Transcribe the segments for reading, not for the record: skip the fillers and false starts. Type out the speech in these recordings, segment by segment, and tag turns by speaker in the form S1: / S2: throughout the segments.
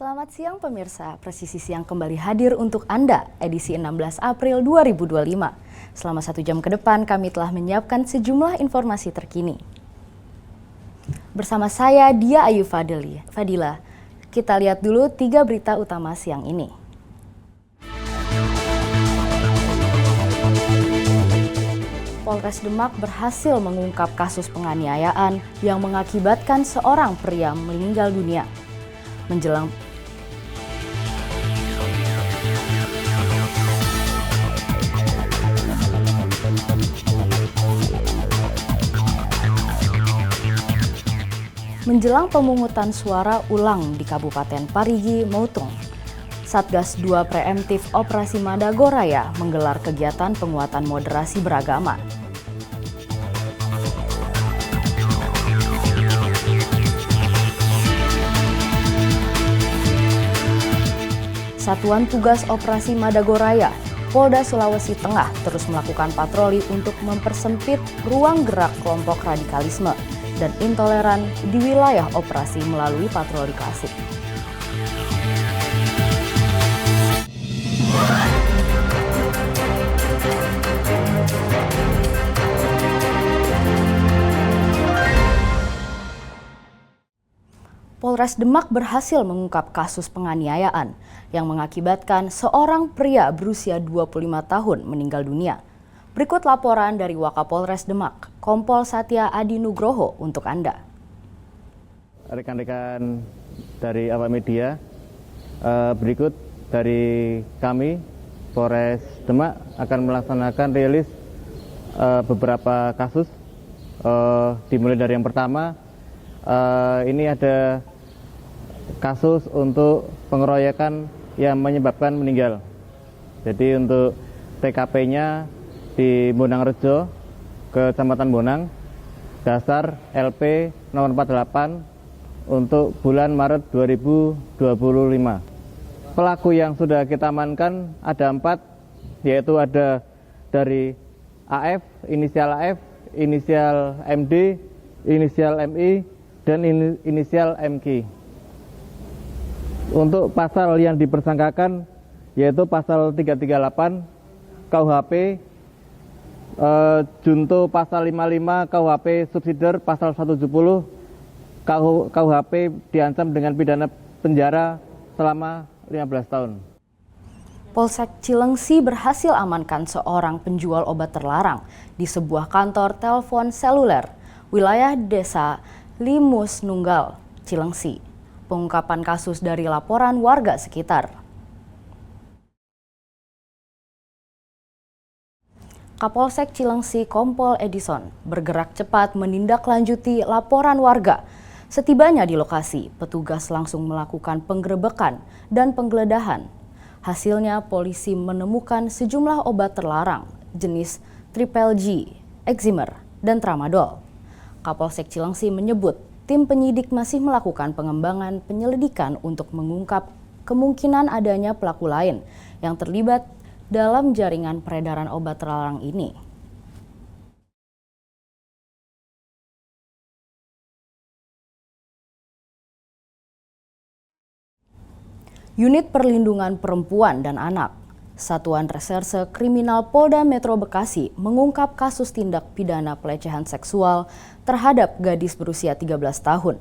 S1: Selamat siang pemirsa, Presisi Siang kembali hadir untuk Anda, edisi 16 April 2025. Selama 1 jam ke depan kami telah menyiapkan sejumlah informasi terkini. Bersama saya Dia Ayu Fadila, kita lihat dulu 3 berita utama siang ini. Polres Demak berhasil mengungkap kasus penganiayaan yang mengakibatkan seorang pria meninggal dunia. Menjelang pemungutan suara ulang di Kabupaten Parigi, Moutung, Satgas 2 Preemptif Operasi Madagoraya menggelar kegiatan penguatan moderasi beragama. Satuan Tugas Operasi Madagoraya, Polda Sulawesi Tengah terus melakukan patroli untuk mempersempit ruang gerak kelompok radikalisme dan intoleran di wilayah operasi melalui patroli klasik. Polres Demak berhasil mengungkap kasus penganiayaan yang mengakibatkan seorang pria berusia 25 tahun meninggal dunia. Berikut laporan dari Wakapolres Demak, Kompol Satya Adi Nugroho untuk Anda.
S2: Rekan-rekan dari awak media, berikut dari kami, Polres Demak akan melaksanakan rilis beberapa kasus. Dimulai dari yang pertama, ini ada kasus untuk pengeroyokan yang menyebabkan meninggal. Jadi untuk TKP-nya di Bonang Rejo, Kecamatan Bonang, dasar LP nomor 48 untuk bulan Maret 2025. Pelaku yang sudah kita amankan ada 4, yaitu ada dari AF, inisial MD, inisial MI, dan inisial MK. Untuk pasal yang dipersangkakan yaitu pasal 338 KUHP, junto pasal 55 KUHP subsidiar pasal 170 KUHP diancam dengan pidana penjara selama 15 tahun.
S1: Polsek Cilengsi berhasil amankan seorang penjual obat terlarang di sebuah kantor telepon seluler wilayah Desa Limus Nunggal, Cilengsi. Pengungkapan kasus dari laporan warga sekitar. Kapolsek Cilengsi Kompol Edison bergerak cepat menindaklanjuti laporan warga. Setibanya di lokasi, petugas langsung melakukan penggerebekan dan penggeledahan. Hasilnya polisi menemukan sejumlah obat terlarang jenis Triple G, Eximer, dan Tramadol. Kapolsek Cilengsi menyebut tim penyidik masih melakukan pengembangan penyelidikan untuk mengungkap kemungkinan adanya pelaku lain yang terlibat dalam jaringan peredaran obat terlarang ini. Unit Perlindungan Perempuan dan Anak, Satuan Reserse Kriminal Polda Metro Bekasi mengungkap kasus tindak pidana pelecehan seksual terhadap gadis berusia 13 tahun.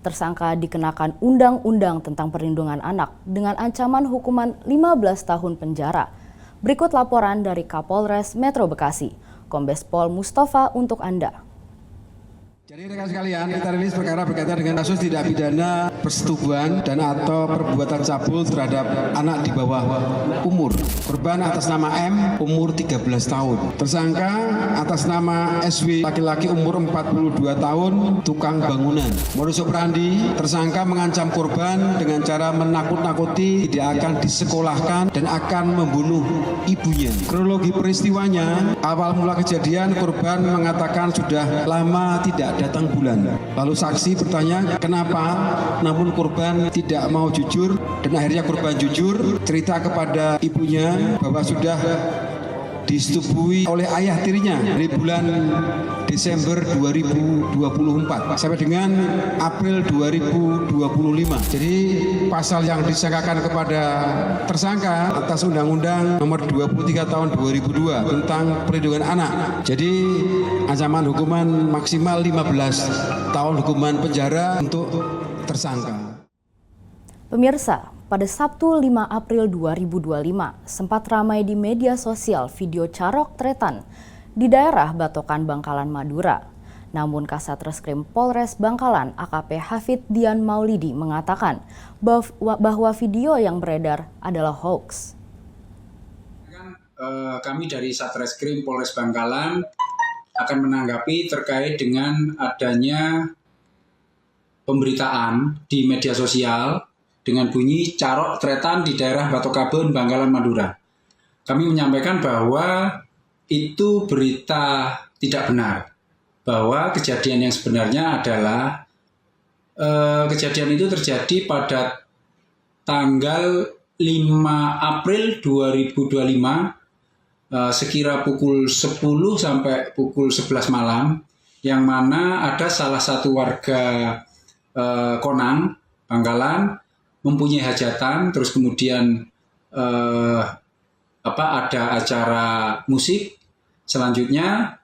S1: Tersangka dikenakan Undang-Undang tentang Perlindungan Anak dengan ancaman hukuman 15 tahun penjara. Berikut laporan dari Kapolres Metro Bekasi, Kombes Pol Mustafa untuk Anda.
S3: Jadi rekan sekalian, kita rilis perkara berkaitan dengan kasus tindak pidana persetubuhan dan atau perbuatan cabul terhadap anak di bawah umur. Korban atas nama M, umur 13 tahun. Tersangka atas nama SW, laki-laki umur 42 tahun, tukang bangunan. Modus operandi, tersangka mengancam korban dengan cara menakut-nakuti tidak akan disekolahkan dan akan membunuh ibunya. Kronologi peristiwanya, awal mula kejadian korban mengatakan sudah lama tidak datang bulan. Lalu saksi bertanya kenapa, namun korban tidak mau jujur dan akhirnya korban jujur, cerita kepada ibunya bahwa sudah disetubui oleh ayah tirinya dari bulan Desember 2024 sampai dengan April 2025. Jadi pasal yang disangkakan kepada tersangka atas Undang-Undang Nomor 23 Tahun 2002 tentang perlindungan anak. Jadi ancaman hukuman maksimal 15 tahun hukuman penjara untuk tersangka.
S1: Pemirsa, pada Sabtu 5 April 2025 sempat ramai di media sosial video carok tretan di daerah Batokan, Bangkalan, Madura. Namun Kasat Reskrim Polres Bangkalan AKP Hafid Dian Maulidi mengatakan bahwa video yang beredar adalah hoax.
S4: Kami dari Satreskrim Polres Bangkalan akan menanggapi terkait dengan adanya pemberitaan di media sosial dengan bunyi carok tretan di daerah Batokabun, Bangkalan, Madura. Kami menyampaikan bahwa itu berita tidak benar. Bahwa kejadian yang sebenarnya adalah kejadian itu terjadi pada tanggal 5 April 2025 sekira pukul 10 sampai pukul 11 malam, yang mana ada salah satu warga Konang, Bangkalan, mempunyai hajatan, terus kemudian ada acara musik. Selanjutnya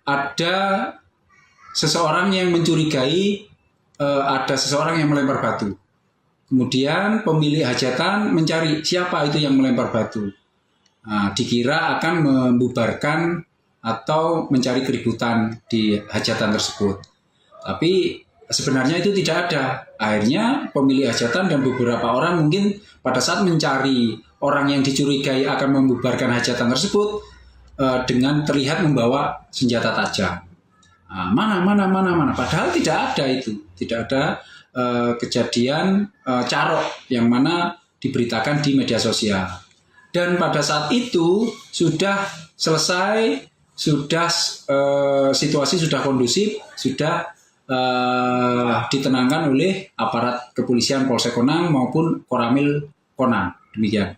S4: ada seseorang yang mencurigai ada seseorang yang melempar batu. Kemudian pemilik hajatan mencari siapa itu yang melempar batu. Nah, dikira akan membubarkan atau mencari keributan di hajatan tersebut. Tapi sebenarnya itu tidak ada. Akhirnya pemilik hajatan dan beberapa orang mungkin pada saat mencari orang yang dicurigai akan membubarkan hajatan tersebut dengan terlihat membawa senjata tajam. Nah, mana. Padahal tidak ada itu. Tidak ada kejadian carok yang mana diberitakan di media sosial. Dan pada saat itu sudah selesai, situasi sudah kondusif, sudah ditenangkan oleh aparat kepolisian Polsek Konang maupun Koramil Konang. Demikian.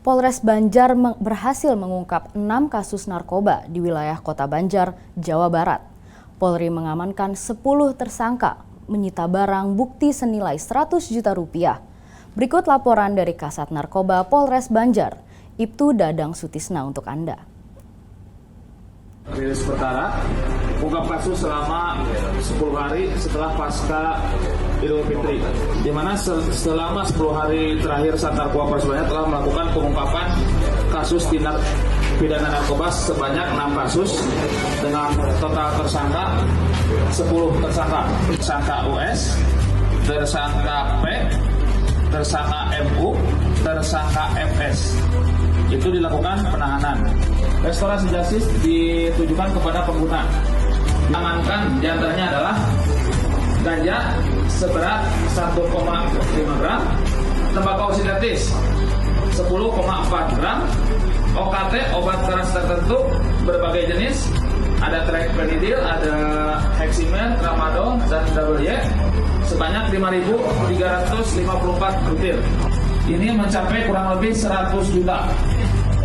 S1: Polres Banjar berhasil mengungkap 6 kasus narkoba di wilayah Kota Banjar, Jawa Barat. Polri mengamankan 10 tersangka, menyita barang bukti senilai 100 juta rupiah. Berikut laporan dari Kasat Narkoba Polres Banjar, Ibtu Dadang Sutisna untuk Anda.
S5: Rilis perkara, ungkap kasus selama 10 hari setelah pasca Idul Fitri, di mana selama 10 hari terakhir Sat Narkoba Polres Banjar telah melakukan pengungkapan kasus tindak pidana narkoba sebanyak 6 kasus dengan total tersangka 10 tersangka. Tersangka US, tersangka P, tersangka MU, tersangka FS. Itu dilakukan penahanan. Restorasi justice ditujukan kepada pengguna. Diamankan diantaranya adalah ganja seberat 1,5 gram, tembakau sintetis 10,4 gram, OKT obat keras tertentu berbagai jenis, ada tretpenidil, ada heximer, tramadol, dan WY sebanyak 5.354 butir. Ini mencapai kurang lebih 100 juta.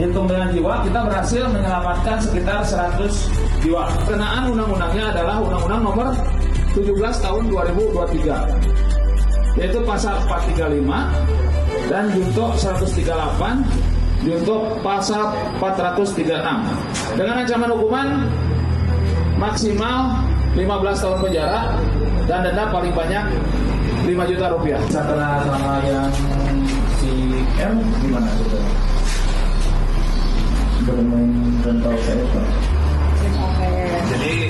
S5: Hitung dengan jiwa, kita berhasil menyelamatkan sekitar 100 jiwa. Kenaan undang-undangnya adalah Undang-Undang Nomor 17 Tahun 2023, yaitu Pasal 435 dan Junto 138, Junto Pasal 436. Dengan ancaman hukuman maksimal 15 tahun penjara dan denda paling banyak 5 juta rupiah. Setelah sama yang si M gimana saudara? Bermain rentau saya Pak. Jadi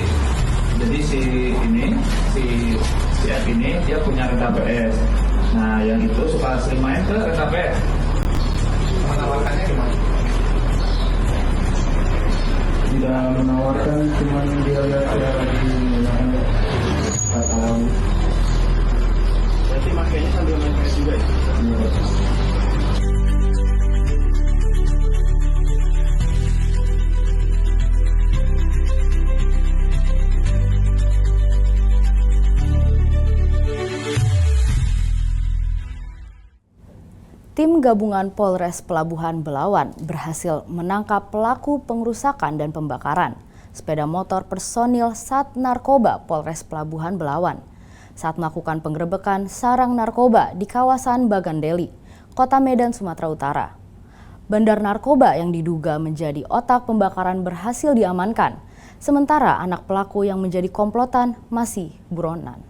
S5: si F ini dia punya renta PS. Nah yang itu suka sering main ke renta PS. Menawarkannya gimana? Tidak menawarkan, cuma dia lihat ya lagi atau berarti makanya sambil main PS juga ya?
S1: Tim Tim gabungan Polres Pelabuhan Belawan berhasil menangkap pelaku pengerusakan dan pembakaran sepeda motor personil Sat Narkoba Polres Pelabuhan Belawan saat melakukan penggerebekan sarang narkoba di kawasan Bagandeli, Kota Medan, Sumatera Utara. Bandar narkoba yang diduga menjadi otak pembakaran berhasil diamankan, sementara anak pelaku yang menjadi komplotan masih buronan.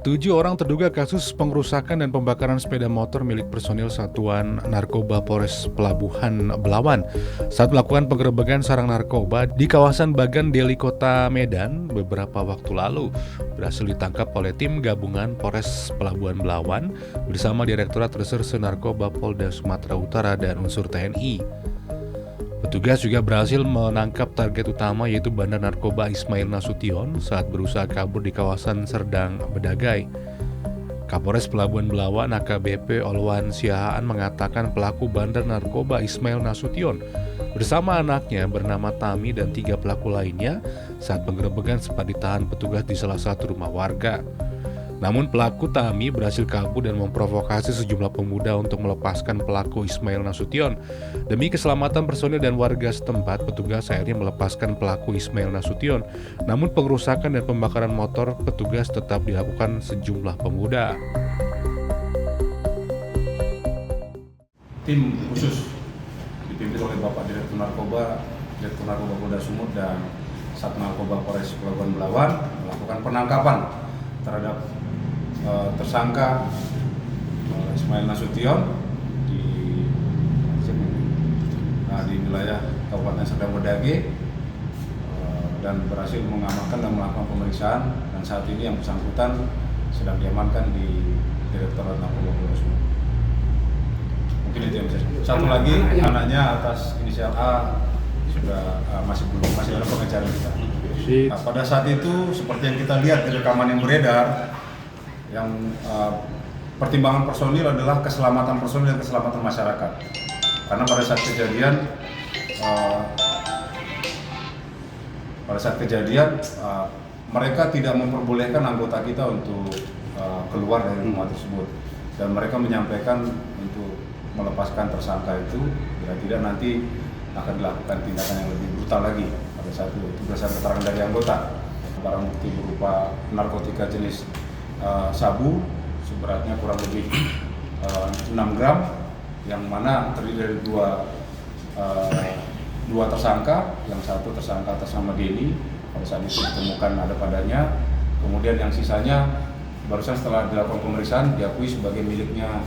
S6: Tujuh orang terduga kasus pengerusakan dan pembakaran sepeda motor milik personil Satuan Narkoba Polres Pelabuhan Belawan saat melakukan penggerebekan sarang narkoba di kawasan Bagandeli, Kota Medan beberapa waktu lalu berhasil ditangkap oleh tim gabungan Polres Pelabuhan Belawan bersama Direktorat Reserse Narkoba Polda Sumatera Utara dan unsur TNI. Petugas juga berhasil menangkap target utama yaitu bandar narkoba Ismail Nasution saat berusaha kabur di kawasan Serdang, Bedagai. Kapolres Pelabuhan Belawan AKBP Olwan Siahaan mengatakan pelaku bandar narkoba Ismail Nasution bersama anaknya bernama Tami dan 3 pelaku lainnya saat penggerebekan sempat ditahan petugas di salah satu rumah warga. Namun pelaku Tami berhasil kabur dan memprovokasi sejumlah pemuda untuk melepaskan pelaku Ismail Nasution. Demi keselamatan personil dan warga setempat, petugas akhirnya melepaskan pelaku Ismail Nasution. Namun pengerusakan dan pembakaran motor petugas tetap dilakukan sejumlah pemuda.
S7: Tim khusus dipimpin oleh Bapak Direktur Narkoba Polda Sumut dan Sat Narkoba Polres Pelabuhan Belawan melakukan penangkapan terhadap tersangka Ismail Nasution di wilayah Kabupaten Serdang Bedagai dan berhasil mengamankan dan melakukan pemeriksaan, dan saat ini yang bersangkutan sedang diamankan di Direktorat Narkoba Polda Sumut. Mungkin itu yang bisa. Satu lagi anaknya atas inisial A sudah masih dalam pengejaran kita. Nah, pada saat itu seperti yang kita lihat di rekaman yang beredar, yang pertimbangan personil adalah keselamatan personil dan keselamatan masyarakat. Karena pada saat kejadian mereka tidak memperbolehkan anggota kita untuk keluar dari rumah tersebut, dan mereka menyampaikan untuk melepaskan tersangka itu bila tidak nanti akan dilakukan tindakan yang lebih brutal lagi. Pada saat itu berdasarkan keterangan dari anggota, barang bukti berupa narkotika jenis sabu seberatnya kurang lebih 6 gram, yang mana terdiri dari dua tersangka. Yang satu tersangka atas nama Denny, pada saat itu ditemukan ada padanya. Kemudian yang sisanya barusan setelah dilakukan pemeriksaan diakui sebagai miliknya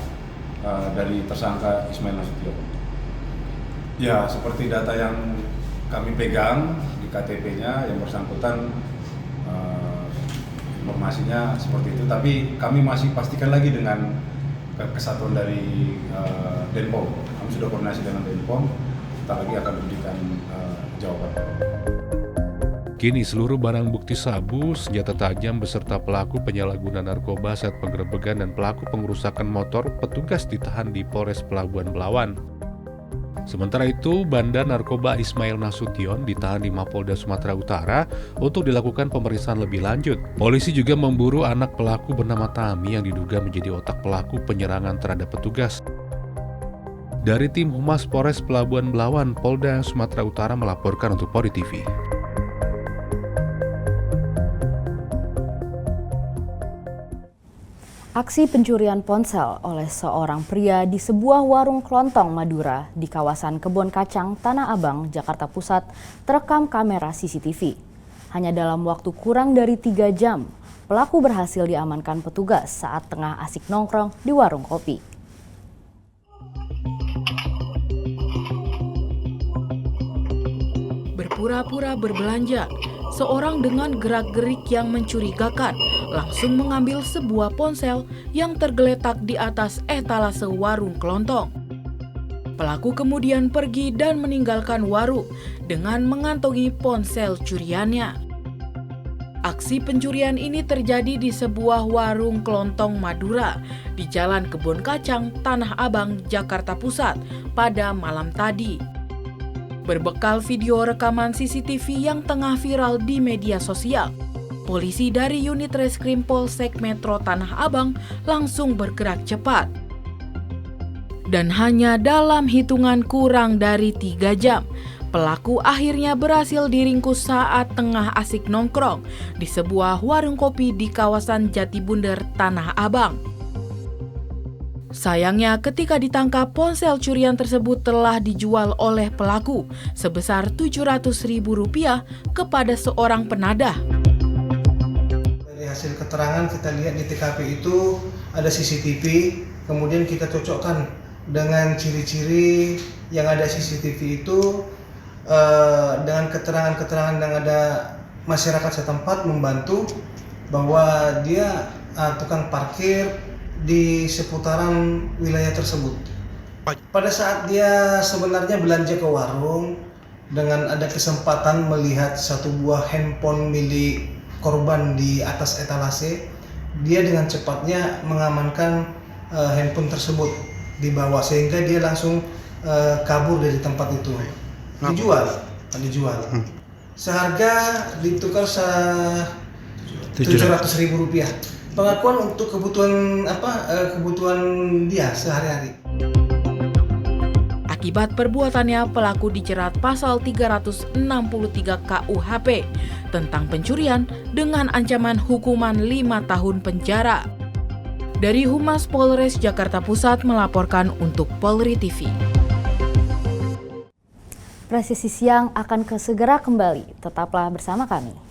S7: dari tersangka Ismail Nasution. Ya, seperti data yang kami pegang di KTP-nya yang bersangkutan, informasinya seperti itu, tapi kami masih pastikan lagi dengan kesatuan dari Denpom. Kami sudah koordinasi dengan Denpom, kita lagi akan memberikan jawaban.
S6: Kini seluruh barang bukti sabu, senjata tajam beserta pelaku penyalahguna narkoba saat penggerebekan dan pelaku pengerusakan motor petugas ditahan di Polres Pelabuhan Belawan. Sementara itu, bandar narkoba Ismail Nasution ditahan di Mapolda Sumatera Utara untuk dilakukan pemeriksaan lebih lanjut. Polisi juga memburu anak pelaku bernama Tami yang diduga menjadi otak pelaku penyerangan terhadap petugas. Dari tim Humas Polres Pelabuhan Belawan, Polda Sumatera Utara melaporkan untuk Polri TV.
S1: Aksi pencurian ponsel oleh seorang pria di sebuah warung kelontong Madura di kawasan Kebon Kacang, Tanah Abang, Jakarta Pusat terekam kamera CCTV. Hanya dalam waktu kurang dari 3 jam, pelaku berhasil diamankan petugas saat tengah asik nongkrong di warung kopi.
S8: Berpura-pura berbelanja, seorang dengan gerak-gerik yang mencurigakan langsung mengambil sebuah ponsel yang tergeletak di atas etalase warung kelontong. Pelaku kemudian pergi dan meninggalkan warung dengan mengantongi ponsel curiannya. Aksi pencurian ini terjadi di sebuah warung kelontong Madura di Jalan Kebon Kacang, Tanah Abang, Jakarta Pusat pada malam tadi. Berbekal video rekaman CCTV yang tengah viral di media sosial, Polisi dari unit Reskrim Polsek Metro Tanah Abang langsung bergerak cepat. Dan hanya dalam hitungan kurang dari 3 jam, pelaku akhirnya berhasil diringkus saat tengah asik nongkrong di sebuah warung kopi di kawasan Jatibunder, Tanah Abang. Sayangnya ketika ditangkap, ponsel curian tersebut telah dijual oleh pelaku sebesar Rp700.000 kepada seorang penadah.
S9: Dari hasil keterangan kita lihat di TKP itu ada CCTV, kemudian kita cocokkan dengan ciri-ciri yang ada CCTV itu dengan keterangan-keterangan yang ada masyarakat setempat membantu bahwa dia tukang parkir di seputaran wilayah tersebut. Pada saat dia sebenarnya belanja ke warung, dengan ada kesempatan melihat satu buah handphone milik korban di atas etalase, dia dengan cepatnya mengamankan handphone tersebut di bawah, sehingga dia langsung kabur dari tempat itu. Dijual. Seharga ditukar Rp700.000. Pengakuan untuk kebutuhan dia sehari-hari.
S8: Akibat perbuatannya, pelaku dijerat pasal 363 KUHP tentang pencurian dengan ancaman hukuman 5 tahun penjara. Dari Humas Polres Jakarta Pusat melaporkan untuk Polri TV.
S1: Presisi Siang akan segera kembali. Tetaplah bersama kami.